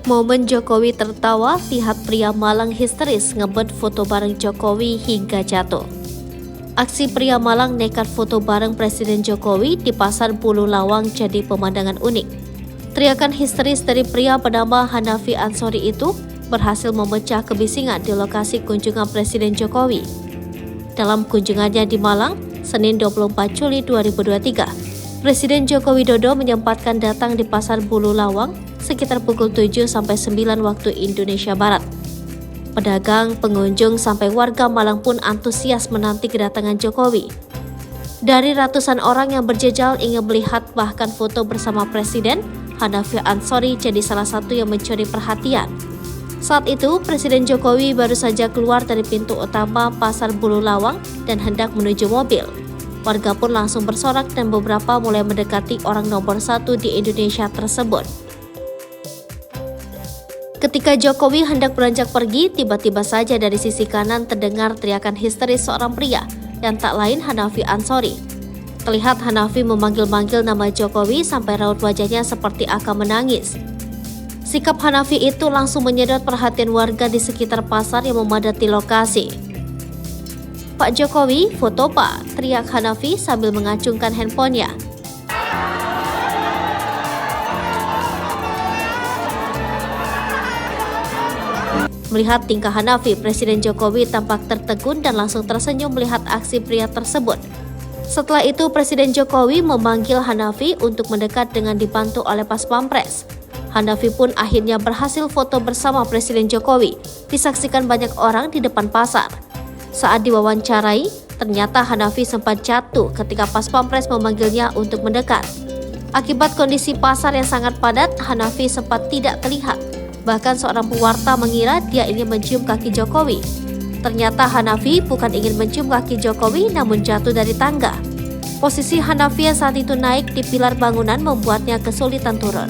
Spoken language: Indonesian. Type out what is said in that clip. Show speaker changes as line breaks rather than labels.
Momen Jokowi tertawa, lihat pria Malang histeris ngebet foto bareng Jokowi hingga jatuh. Aksi pria Malang nekat foto bareng Presiden Jokowi di Pasar Bulu Lawang jadi pemandangan unik. Teriakan histeris dari pria bernama Hanafi Ansori itu berhasil memecah kebisingan di lokasi kunjungan Presiden Jokowi. Dalam kunjungannya di Malang, Senin 24 Juli 2023, Presiden Joko Widodo menyempatkan datang di Pasar Bulu Lawang sekitar pukul 7-9 waktu Indonesia Barat. Pedagang, pengunjung, sampai warga Malang pun antusias menanti kedatangan Jokowi. Dari ratusan orang yang berjejal ingin melihat bahkan foto bersama Presiden, Hanafi Ansori jadi salah satu yang mencuri perhatian. Saat itu, Presiden Jokowi baru saja keluar dari pintu utama Pasar Bulu Lawang dan hendak menuju mobil. Warga pun langsung bersorak dan beberapa mulai mendekati orang nomor 1 di Indonesia tersebut. Ketika Jokowi hendak beranjak pergi, tiba-tiba saja dari sisi kanan terdengar teriakan histeris seorang pria yang tak lain Hanafi Ansori. Terlihat Hanafi memanggil-manggil nama Jokowi sampai raut wajahnya seperti akan menangis. Sikap Hanafi itu langsung menyedot perhatian warga di sekitar pasar yang memadati lokasi. "Pak Jokowi, foto Pak," teriak Hanafi sambil mengacungkan handphonenya. Melihat tingkah Hanafi, Presiden Jokowi tampak tertegun dan langsung tersenyum melihat aksi pria tersebut. Setelah itu, Presiden Jokowi memanggil Hanafi untuk mendekat dengan dibantu oleh Pas Pampres. Hanafi pun akhirnya berhasil foto bersama Presiden Jokowi, disaksikan banyak orang di depan pasar. Saat diwawancarai, ternyata Hanafi sempat jatuh ketika Pas Pampres memanggilnya untuk mendekat. Akibat kondisi pasar yang sangat padat, Hanafi sempat tidak terlihat. Bahkan seorang pewarta mengira dia ingin mencium kaki Jokowi. Ternyata Hanafi bukan ingin mencium kaki Jokowi namun jatuh dari tangga. Posisi Hanafi yang saat itu naik di pilar bangunan membuatnya kesulitan turun.